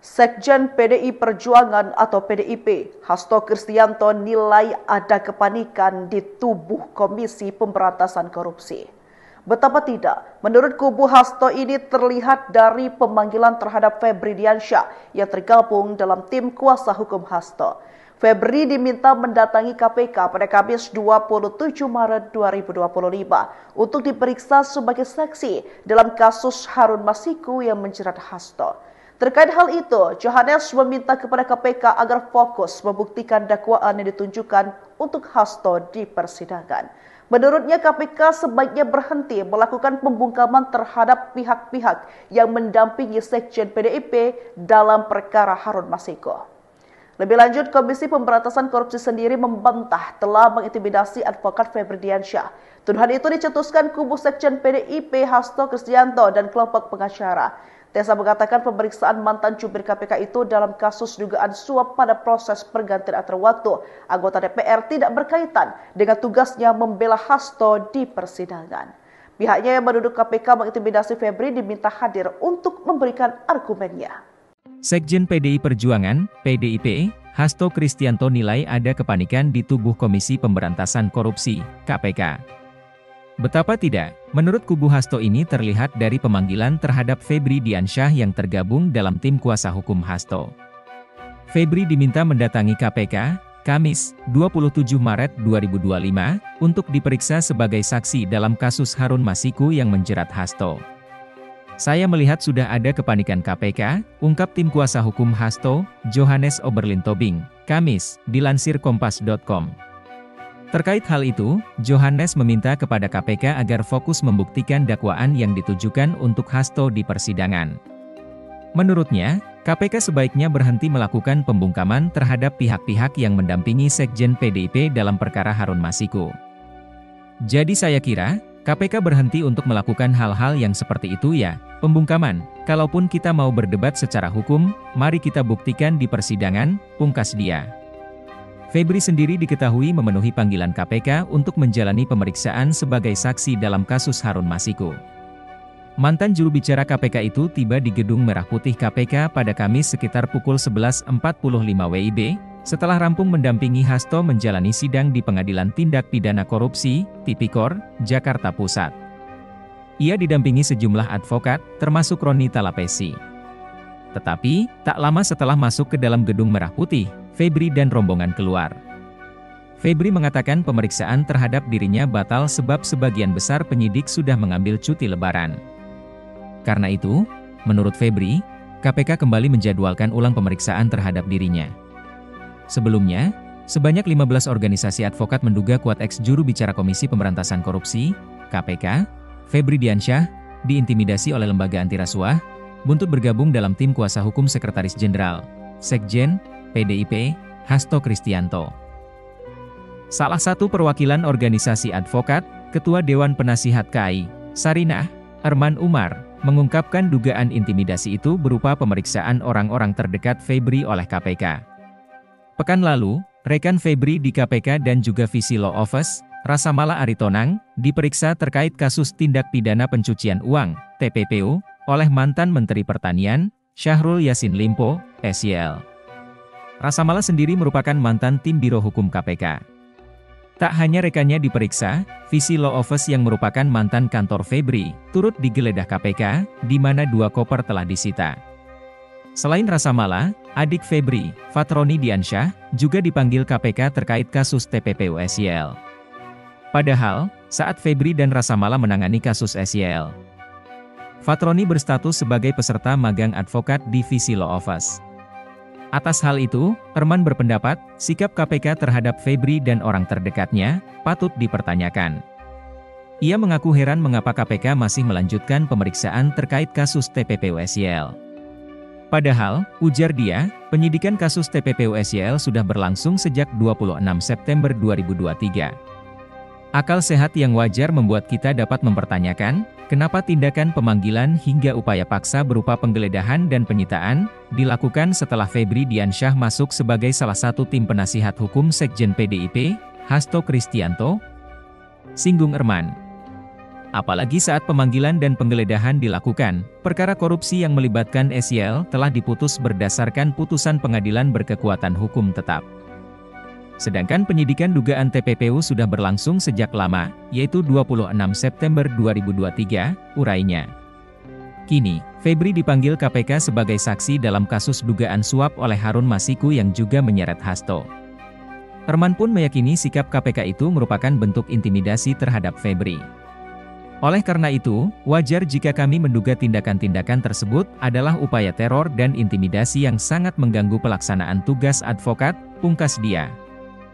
Sekjen PDI Perjuangan atau PDIP, Hasto Kristianto nilai ada kepanikan di tubuh Komisi Pemberantasan Korupsi. Betapa tidak, menurut kubu Hasto ini terlihat dari pemanggilan terhadap Febri Diansyah yang tergabung dalam tim kuasa hukum Hasto. Febri diminta mendatangi KPK pada Kamis 27 Maret 2025 untuk diperiksa sebagai saksi dalam kasus Harun Masiku yang menjerat Hasto. Terkait hal itu, Johannes meminta kepada KPK agar fokus membuktikan dakwaan yang ditunjukkan untuk Hasto di persidangan. Menurutnya KPK sebaiknya berhenti melakukan pembungkaman terhadap pihak-pihak yang mendampingi Sekjen PDIP dalam perkara Harun Masiku. Lebih lanjut, Komisi Pemberantasan Korupsi sendiri membantah telah mengintimidasi advokat Febri Diansyah. Tuduhan itu dicetuskan kubu Sekjen PDIP Hasto Kristianto dan kelompok pengacara. Tessa mengatakan pemeriksaan mantan jubir KPK itu dalam kasus dugaan suap pada proses pergantian antar waktu anggota DPR tidak berkaitan dengan tugasnya membela Hasto di persidangan. Pihaknya yang menuduh KPK mengintimidasi Febri diminta hadir untuk memberikan argumennya. Sekjen PDI Perjuangan, PDIP, Hasto Kristianto nilai ada kepanikan di tubuh Komisi Pemberantasan Korupsi, KPK. Betapa tidak, menurut kubu Hasto ini terlihat dari pemanggilan terhadap Febri Diansyah yang tergabung dalam tim kuasa hukum Hasto. Febri diminta mendatangi KPK, Kamis, 27 Maret 2025, untuk diperiksa sebagai saksi dalam kasus Harun Masiku yang menjerat Hasto. Saya melihat sudah ada kepanikan KPK, ungkap tim kuasa hukum Hasto, Johannes Oberlin Tobing, Kamis, dilansir kompas.com. Terkait hal itu, Johannes meminta kepada KPK agar fokus membuktikan dakwaan yang ditujukan untuk Hasto di persidangan. Menurutnya, KPK sebaiknya berhenti melakukan pembungkaman terhadap pihak-pihak yang mendampingi Sekjen PDIP dalam perkara Harun Masiku. Jadi saya kira, KPK berhenti untuk melakukan hal-hal yang seperti itu ya, pembungkaman. Kalaupun kita mau berdebat secara hukum, mari kita buktikan di persidangan, pungkas dia. Febri sendiri diketahui memenuhi panggilan KPK untuk menjalani pemeriksaan sebagai saksi dalam kasus Harun Masiku. Mantan juru bicara KPK itu tiba di Gedung Merah Putih KPK pada Kamis sekitar pukul 11.45 WIB, setelah rampung mendampingi Hasto menjalani sidang di Pengadilan Tindak Pidana Korupsi, Tipikor, Jakarta Pusat. Ia didampingi sejumlah advokat, termasuk Roni Talapesi. Tetapi, tak lama setelah masuk ke dalam Gedung Merah Putih, Febri dan rombongan keluar. Febri mengatakan pemeriksaan terhadap dirinya batal sebab sebagian besar penyidik sudah mengambil cuti lebaran. Karena itu, menurut Febri, KPK kembali menjadwalkan ulang pemeriksaan terhadap dirinya. Sebelumnya, sebanyak 15 organisasi advokat menduga kuat ex-juru bicara Komisi Pemberantasan Korupsi, KPK, Febri Diansyah, diintimidasi oleh lembaga anti rasuah, buntut bergabung dalam tim kuasa hukum Sekretaris Jenderal, Sekjen, PDIP, Hasto Kristianto. Salah satu perwakilan organisasi advokat, Ketua Dewan Penasihat KAI, Sarinah, Arman Umar, mengungkapkan dugaan intimidasi itu berupa pemeriksaan orang-orang terdekat Febri oleh KPK. Pekan lalu, rekan Febri di KPK dan juga Visi Law Office, Rasamala Aritonang, diperiksa terkait kasus tindak pidana pencucian uang, TPPU, oleh mantan Menteri Pertanian, Syahrul Yassin Limpo, SYL. Rasamala sendiri merupakan mantan tim Biro Hukum KPK. Tak hanya rekannya diperiksa, Visi Law Office yang merupakan mantan kantor Febri, turut digeledah KPK, di mana 2 koper telah disita. Selain Rasamala, adik Febri, Fatroni Diansyah, juga dipanggil KPK terkait kasus TPPU SYL. Padahal, saat Febri dan Rasamala menangani kasus SYL, Fatroni berstatus sebagai peserta magang advokat di Visi Law Office. Atas hal itu, Arman berpendapat, sikap KPK terhadap Febri dan orang terdekatnya, patut dipertanyakan. Ia mengaku heran mengapa KPK masih melanjutkan pemeriksaan terkait kasus TPPU SYL. Padahal, ujar dia, penyidikan kasus TPPU SYL sudah berlangsung sejak 26 September 2023. Akal sehat yang wajar membuat kita dapat mempertanyakan, kenapa tindakan pemanggilan hingga upaya paksa berupa penggeledahan dan penyitaan, dilakukan setelah Febri Diansyah masuk sebagai salah satu tim penasihat hukum Sekjen PDIP, Hasto Kristianto? Singgung Arman. Apalagi saat pemanggilan dan penggeledahan dilakukan, perkara korupsi yang melibatkan SYL telah diputus berdasarkan putusan pengadilan berkekuatan hukum tetap. Sedangkan penyidikan dugaan TPPU sudah berlangsung sejak lama, yaitu 26 September 2023, urainya. Kini, Febri dipanggil KPK sebagai saksi dalam kasus dugaan suap oleh Harun Masiku yang juga menyeret Hasto. Herman pun meyakini sikap KPK itu merupakan bentuk intimidasi terhadap Febri. Oleh karena itu, wajar jika kami menduga tindakan-tindakan tersebut adalah upaya teror dan intimidasi yang sangat mengganggu pelaksanaan tugas advokat, pungkas dia.